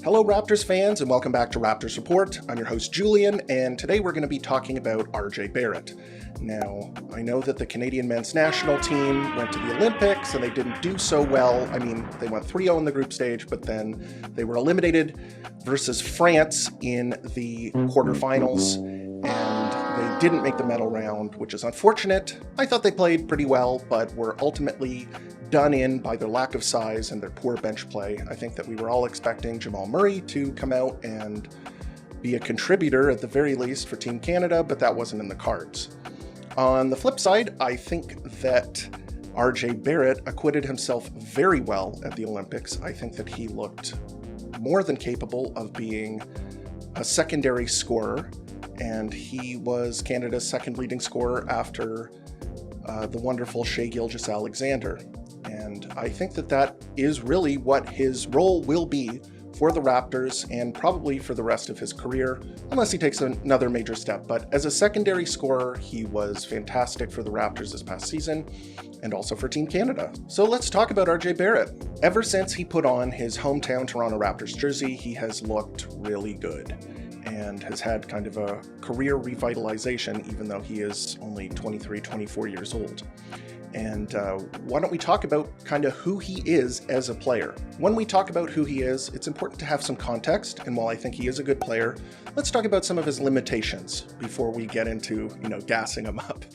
Hello Raptors fans, and welcome back to Raptors Report. I'm your host Julian, and today we're going to be talking about RJ Barrett. Now, I know that the Canadian men's national team went to the Olympics and they didn't do so well. I mean, they went 3-0 in the group stage, but then they were eliminated versus France in the quarterfinals, and they didn't make the medal round, which is unfortunate. I thought they played pretty well, but were ultimately done in by their lack of size and their poor bench play. I think that we were all expecting Jamal Murray to come out and be a contributor at the very least for Team Canada, but that wasn't in the cards. On the flip side, I think that RJ Barrett acquitted himself very well at the Olympics. I think that he looked more than capable of being a secondary scorer, and he was Canada's second leading scorer after the wonderful Shai Gilgeous-Alexander. And I think that that is really what his role will be for the Raptors and probably for the rest of his career, unless he takes another major step. But as a secondary scorer, he was fantastic for the Raptors this past season and also for Team Canada. So let's talk about RJ Barrett. Ever since he put on his hometown Toronto Raptors jersey, he has looked really good and has had kind of a career revitalization, even though he is only 23, 24 years old. And why don't we talk about kind of who he is as a player? When we talk about who he is, it's important to have some context. And while I think he is a good player, let's talk about some of his limitations before we get into, gassing him up.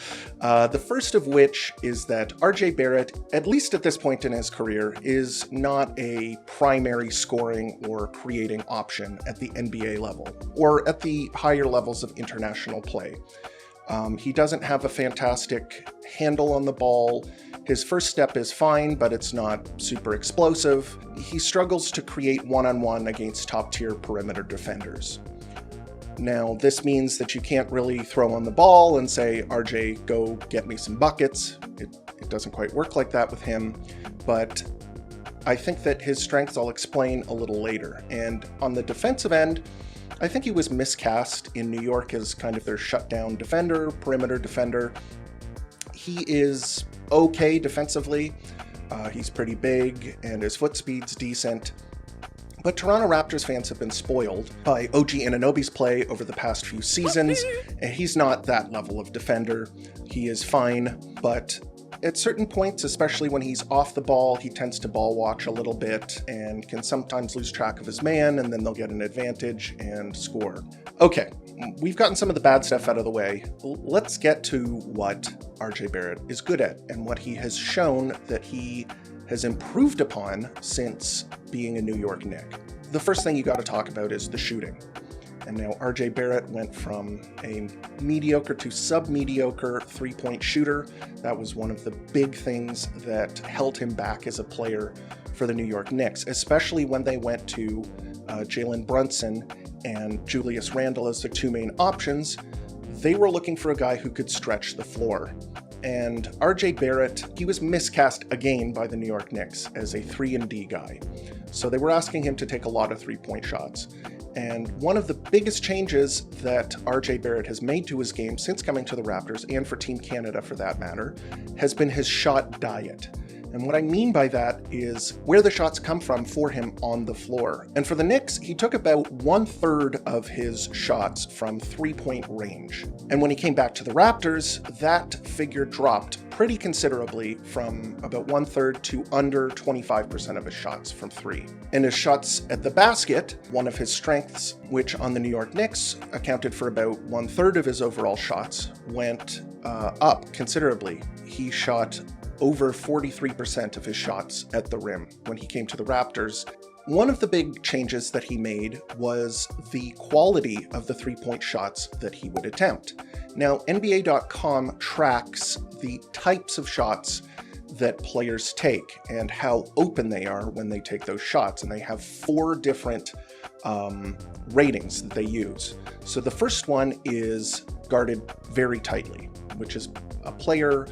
The first of which is that RJ Barrett, at least at this point in his career, is not a primary scoring or creating option at the NBA level or at the higher levels of international play. He doesn't have a fantastic handle on the ball. His first step is fine, but it's not super explosive. He struggles to create one-on-one against top-tier perimeter defenders. Now, this means that you can't really throw on the ball and say, RJ, go get me some buckets. It doesn't quite work like that with him, but I think that his strengths I'll explain a little later. And on the defensive end, I think he was miscast in New York as kind of their shutdown defender, perimeter defender. He is okay defensively. He's pretty big and his foot speed's decent. But Toronto Raptors fans have been spoiled by OG Anunoby's play over the past few seasons, and he's not that level of defender. He is fine, but at certain points, especially when he's off the ball, he tends to ball watch a little bit and can sometimes lose track of his man, and then they'll get an advantage and score. Okay, we've gotten some of the bad stuff out of the way. Let's get to what RJ Barrett is good at and what he has shown that he has improved upon since being a New York Knick. The first thing you got to talk about is the shooting. And now RJ Barrett went from a mediocre to sub-mediocre three-point shooter. That was one of the big things that held him back as a player for the New York Knicks, especially when they went to Jalen Brunson and Julius Randle as their two main options. They were looking for a guy who could stretch the floor. And RJ Barrett, he was miscast again by the New York Knicks as a 3-and-D guy. So they were asking him to take a lot of three-point shots. And one of the biggest changes that RJ Barrett has made to his game since coming to the Raptors, and for Team Canada for that matter, has been his shot diet. And what I mean by that is where the shots come from for him on the floor. And for the Knicks, he took about 1/3 of his shots from three-point range. And when he came back to the Raptors, that figure dropped pretty considerably from about 1/3 to under 25% of his shots from three. And his shots at the basket, one of his strengths, which on the New York Knicks accounted for about 1/3 of his overall shots, went up considerably. He shot over 43% of his shots at the rim when he came to the Raptors. One of the big changes that he made was the quality of the three-point shots that he would attempt. Now, NBA.com tracks the types of shots that players take and how open they are when they take those shots, and they have 4 different ratings that they use. So the first one is guarded very tightly, which is a player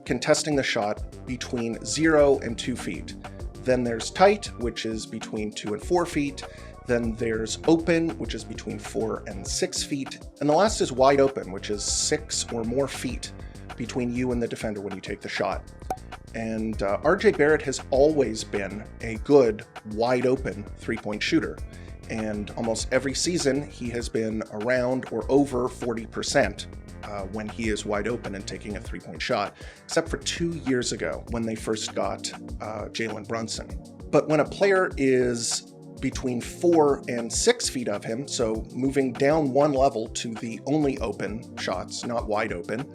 contesting the shot between 0 and 2 feet. Then there's tight, which is between 2 and 4 feet. Then there's open, which is between 4 and 6 feet. And the last is wide open, which is 6 or more feet between you and the defender when you take the shot. And RJ Barrett has always been a good, wide open three-point shooter. and almost every season he has been around or over 40% when he is wide open and taking a three-point shot, except for 2 years ago when they first got Jalen Brunson. But when a player is between 4 and 6 feet of him, so moving down one level to the only open shots, not wide open,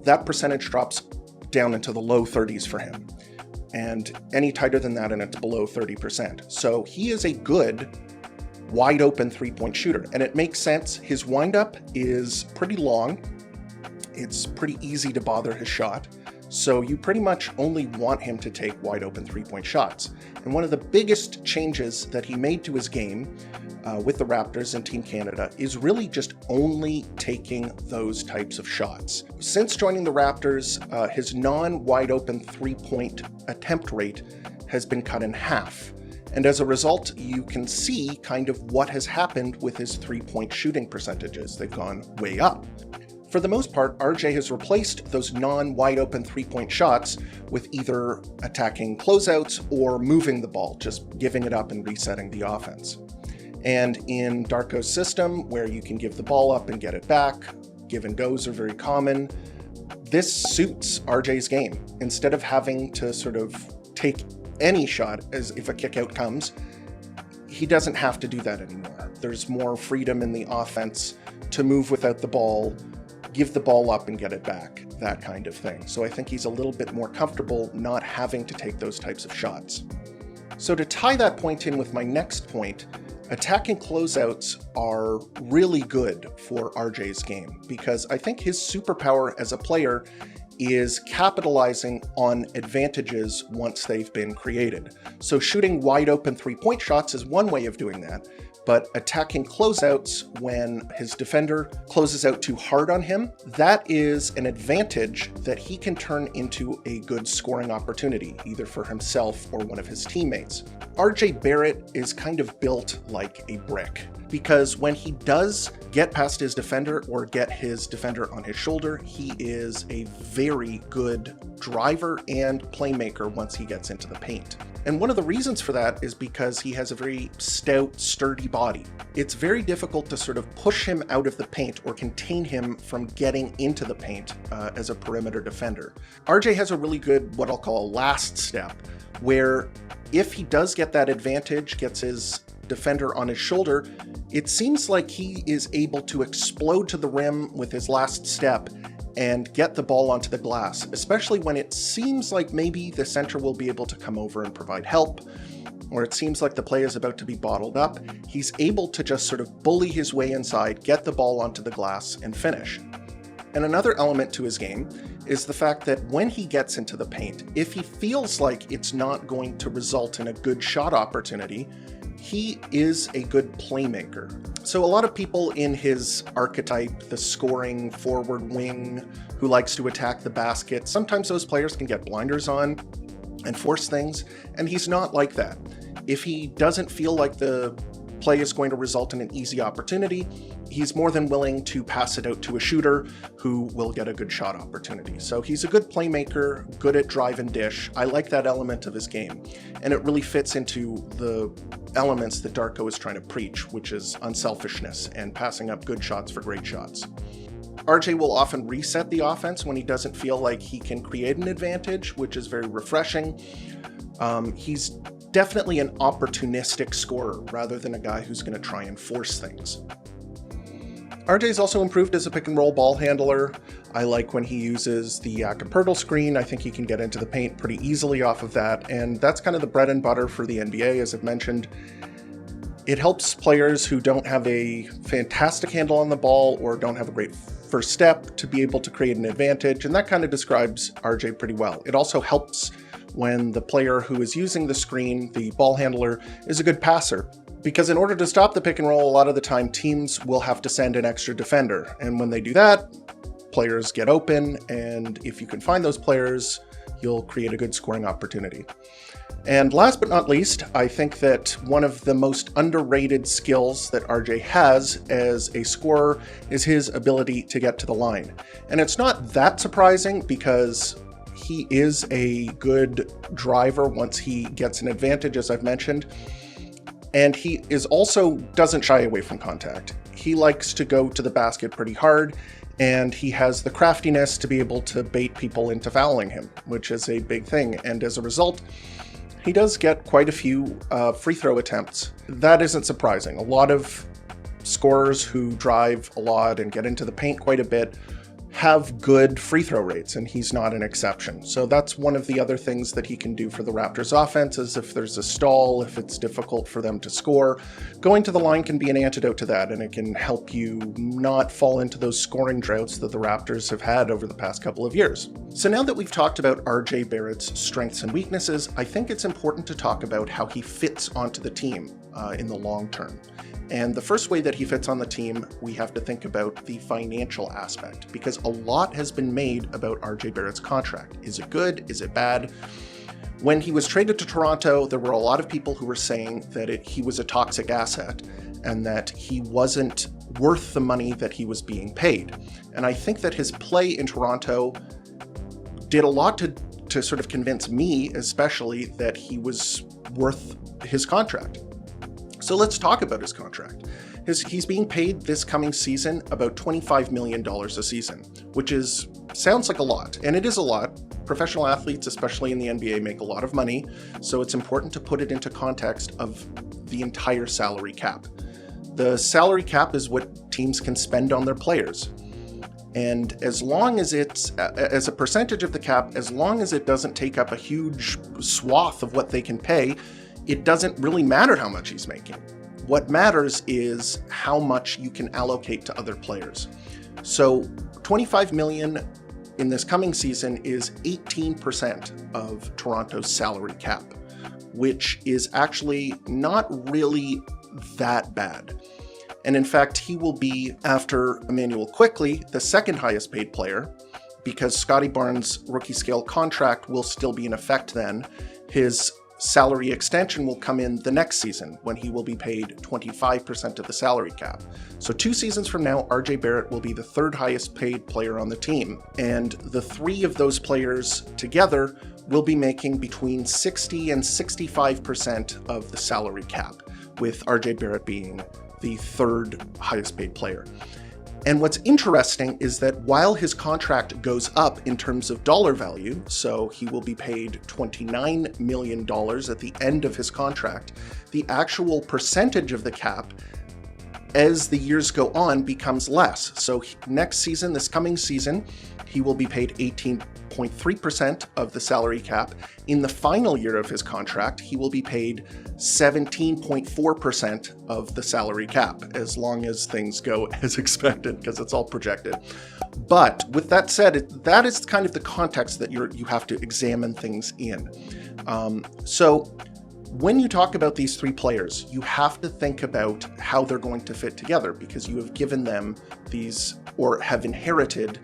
that percentage drops down into the low 30s for him. And any tighter than that, and it's below 30%. So he is a good wide open three-point shooter, and it makes sense. His windup is pretty long. It's pretty easy to bother his shot. So you pretty much only want him to take wide open three-point shots. And one of the biggest changes that he made to his game with the Raptors and Team Canada is really just only taking those types of shots. Since joining the Raptors, his non-wide open three-point attempt rate has been cut in half. And as a result, you can see kind of what has happened with his three-point shooting percentages. They've gone way up. For the most part, RJ has replaced those non-wide open three-point shots with either attacking closeouts or moving the ball, just giving it up and resetting the offense. And in Darko's system, where you can give the ball up and get it back, give and goes are very common, this suits RJ's game. Instead of having to sort of take any shot as if a kick out comes, he doesn't have to do that anymore. There's more freedom in the offense to move without the ball, give the ball up and get it back, that kind of thing. So I think he's a little bit more comfortable not having to take those types of shots. So to tie that point in with my next point, attacking closeouts are really good for RJ's game because I think his superpower as a player is capitalizing on advantages once they've been created. So shooting wide open three-point shots is one way of doing that, but attacking closeouts when his defender closes out too hard on him, that is an advantage that he can turn into a good scoring opportunity, either for himself or one of his teammates. RJ Barrett is kind of built like a brick, because when he does get past his defender or get his defender on his shoulder, he is a very good driver and playmaker once he gets into the paint. And one of the reasons for that is because he has a very stout, sturdy body. It's very difficult to sort of push him out of the paint or contain him from getting into the paint as a perimeter defender. RJ has a really good, what I'll call a last step, where if he does get that advantage, gets his defender on his shoulder, it seems like he is able to explode to the rim with his last step and get the ball onto the glass, especially when it seems like maybe the center will be able to come over and provide help, or it seems like the play is about to be bottled up. He's able to just sort of bully his way inside, get the ball onto the glass, and finish. And another element to his game is the fact that when he gets into the paint, if he feels like it's not going to result in a good shot opportunity, he is a good playmaker. So a lot of people in his archetype, the scoring forward wing who likes to attack the basket, sometimes those players can get blinders on and force things, and he's not like that. If he doesn't feel like the play is going to result in an easy opportunity, he's more than willing to pass it out to a shooter who will get a good shot opportunity. So he's a good playmaker, good at drive and dish. I like that element of his game, and it really fits into the elements that Darko is trying to preach, which is unselfishness and passing up good shots for great shots. RJ will often reset the offense when he doesn't feel like he can create an advantage, which is very refreshing. He's definitely an opportunistic scorer rather than a guy who's going to try and force things. RJ's also improved as a pick and roll ball handler. I like when he uses the Acapurtle screen. I think he can get into the paint pretty easily off of that, and that's kind of the bread and butter for the NBA, as I've mentioned. It helps players who don't have a fantastic handle on the ball or don't have a great first step to be able to create an advantage, and that kind of describes RJ pretty well. It also helps when the player who is using the screen, the ball handler, is a good passer. Because in order to stop the pick and roll, a lot of the time teams will have to send an extra defender. And when they do that, players get open, and if you can find those players, you'll create a good scoring opportunity. And last but not least, I think that one of the most underrated skills that RJ has as a scorer is his ability to get to the line. And it's not that surprising because he is a good driver once he gets an advantage, as I've mentioned. And he is also doesn't shy away from contact. He likes to go to the basket pretty hard, and he has the craftiness to be able to bait people into fouling him, which is a big thing. And as a result, he does get quite a few free throw attempts. That isn't surprising. A lot of scorers who drive a lot and get into the paint quite a bit have good free throw rates, and he's not an exception. So that's one of the other things that he can do for the Raptors offense, is if there's a stall, if it's difficult for them to score, going to the line can be an antidote to that, and it can help you not fall into those scoring droughts that the Raptors have had over the past couple of years. So now that we've talked about RJ Barrett's strengths and weaknesses, I think it's important to talk about how he fits onto the team in the long term. And the first way that he fits on the team, we have to think about the financial aspect, because a lot has been made about RJ Barrett's contract. Is it good? Is it bad? When he was traded to Toronto, there were a lot of people who were saying that he was a toxic asset and that he wasn't worth the money that he was being paid. And I think that his play in Toronto did a lot to sort of convince me, especially, that he was worth his contract. So let's talk about his contract. He's being paid this coming season about $25 million a season, which sounds like a lot, and it is a lot. Professional athletes, especially in the NBA, make a lot of money, so it's important to put it into context of the entire salary cap. The salary cap is what teams can spend on their players. And as long as it's, as a percentage of the cap, as long as it doesn't take up a huge swath of what they can pay, it doesn't really matter how much he's making. What matters is how much you can allocate to other players. So $25 million in this coming season is 18% of Toronto's salary cap, which is actually not really that bad. And in fact, he will be, after Immanuel Quickley, the second highest paid player, because Scottie Barnes' rookie scale contract will still be in effect then. His salary extension will come in the next season, when he will be paid 25% of the salary cap. So 2 seasons from now, RJ Barrett will be the third highest paid player on the team. And the 3 of those players together will be making between 60 and 65% of the salary cap, with RJ Barrett being the third highest paid player. And what's interesting is that while his contract goes up in terms of dollar value, so he will be paid $29 million at the end of his contract, the actual percentage of the cap as the years go on becomes less. So next season, this coming season, he will be paid 18.3% of the salary cap. In the final year of his contract, he will be paid 17.4% of the salary cap, as long as things go as expected, because it's all projected. But with that said, that is kind of the context that you have to examine things in. So when you talk about these 3 players, you have to think about how they're going to fit together, because you have given them these, or have inherited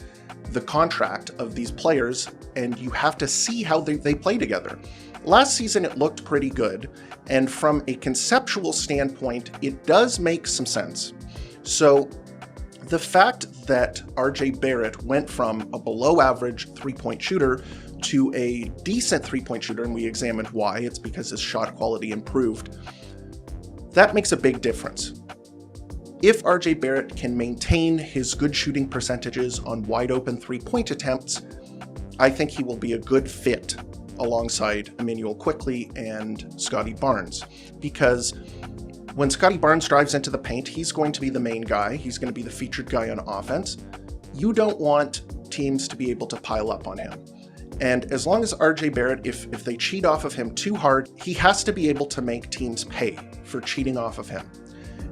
the contract of these players, and you have to see how they play together. Last season, it looked pretty good, and from a conceptual standpoint, it does make some sense. So the fact that RJ Barrett went from a below-average three-point shooter to a decent three-point shooter, and we examined why, it's because his shot quality improved, that makes a big difference. If RJ Barrett can maintain his good shooting percentages on wide-open three-point attempts, I think he will be a good fit alongside Immanuel Quickley and Scottie Barnes, because when Scottie Barnes drives into the paint, he's going to be the main guy. He's going to be the featured guy on offense. You don't want teams to be able to pile up on him. And as long as RJ Barrett, if they cheat off of him too hard, he has to be able to make teams pay for cheating off of him.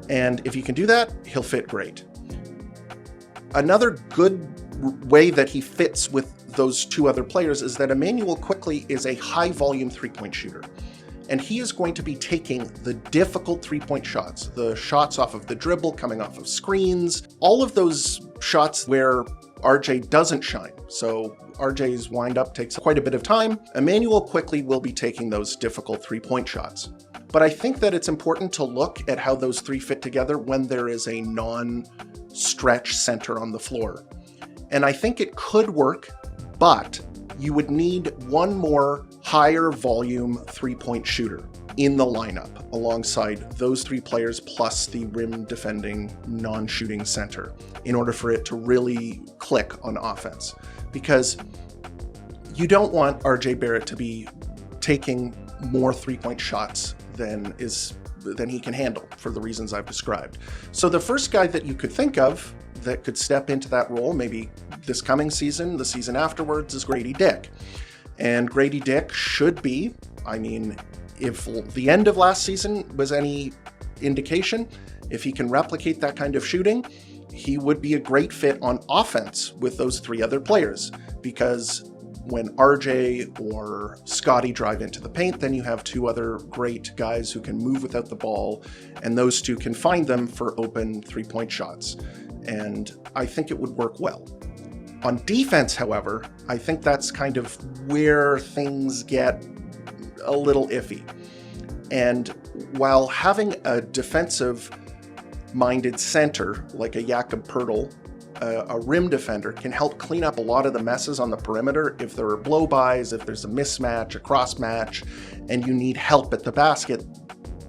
And if he can do that, he'll fit great. Another good way that he fits with those 2 other players is that Immanuel Quickley is a high-volume three-point shooter. And he is going to be taking the difficult three-point shots, the shots off of the dribble, coming off of screens, all of those shots where RJ doesn't shine. So RJ's wind-up takes quite a bit of time. Immanuel Quickley will be taking those difficult three-point shots. But I think that it's important to look at how those 3 fit together when there is a non-stretch center on the floor. And I think it could work, but you would need one more higher volume three-point shooter. in the lineup alongside those three players plus the rim defending non-shooting center in order for it to really click on offense. Because you don't want RJ Barrett to be taking more three-point shots than he can handle for the reasons I've described. So the first guy that you could think of that could step into that role, maybe this coming season, the season afterwards, is Grady Dick. And Grady Dick should be, I mean, if the end of last season was any indication, if he can replicate that kind of shooting, he would be a great fit on offense with those three other players. Because when RJ or Scotty drive into the paint, then you have two other great guys who can move without the ball, and those two can find them for open three-point shots. And I think it would work well. On defense, however, I think that's kind of where things get a little iffy. And while having a defensive-minded center like a Jakob Poeltl, a rim defender, can help clean up a lot of the messes on the perimeter if there are blow-bys, if there's a mismatch, a cross-match, and you need help at the basket,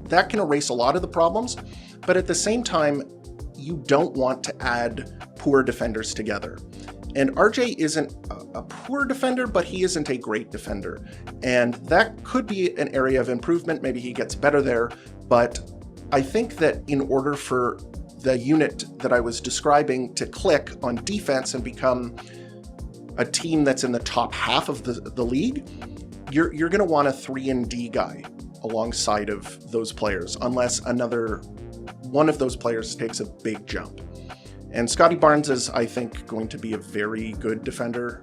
that can erase a lot of the problems. But at the same time, you don't want to add poor defenders together. And RJ isn't a poor defender, but he isn't a great defender. And that could be an area of improvement. Maybe he gets better there. But I think that in order for the unit that I was describing to click on defense and become a team that's in the top half of the league, you're going to want a 3-and-D guy alongside of those players, unless another one of those players takes a big jump. And Scotty Barnes is, I think, going to be a very good defender.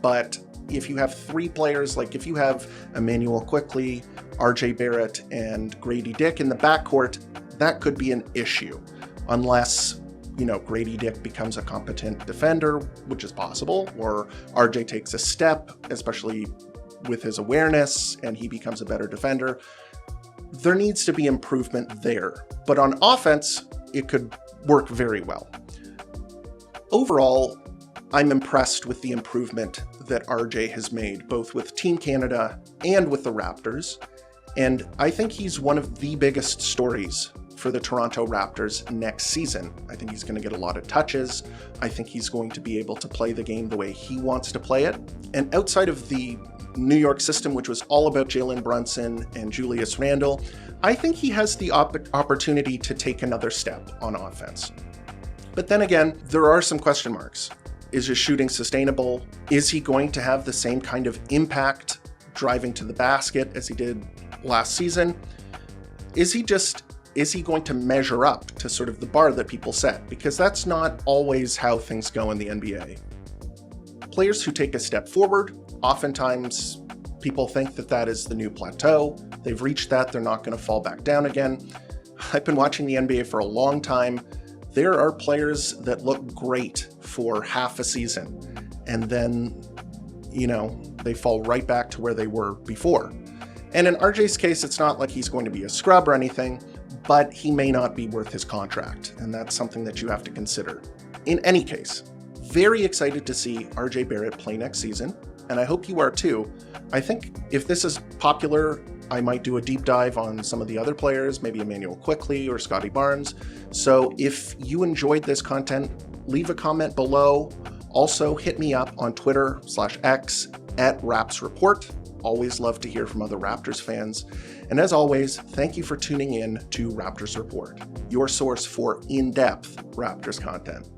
But if you have three players, like if you have Emmanuel Quickley, RJ Barrett, and Grady Dick in the backcourt, that could be an issue. Unless, Grady Dick becomes a competent defender, which is possible, or RJ takes a step, especially with his awareness, and he becomes a better defender. There needs to be improvement there. But on offense, it could work very well. Overall, I'm impressed with the improvement that RJ has made, both with Team Canada and with the Raptors. And I think he's one of the biggest stories for the Toronto Raptors next season. I think he's going to get a lot of touches. I think he's going to be able to play the game the way he wants to play it. And outside of the New York system, which was all about Jalen Brunson and Julius Randle, I think he has the opportunity to take another step on offense. But then again, there are some question marks. Is his shooting sustainable? Is he going to have the same kind of impact driving to the basket as he did last season? Is he going to measure up to sort of the bar that people set? Because that's not always how things go in the NBA. Players who take a step forward, oftentimes people think that that is the new plateau. They've reached that, they're not going to fall back down again. I've been watching the NBA for a long time. There are players that look great for half a season, and then, they fall right back to where they were before. And in RJ's case, it's not like he's going to be a scrub or anything, but he may not be worth his contract, and that's something that you have to consider. In any case, very excited to see RJ Barrett play next season, and I hope you are too. I think if this is popular, I might do a deep dive on some of the other players, maybe Emmanuel Quickley or Scotty Barnes. So if you enjoyed this content, leave a comment below. Also, hit me up on Twitter/X @Raps Report. Always love to hear from other Raptors fans. And as always, thank you for tuning in to Raptors Report, your source for in-depth Raptors content.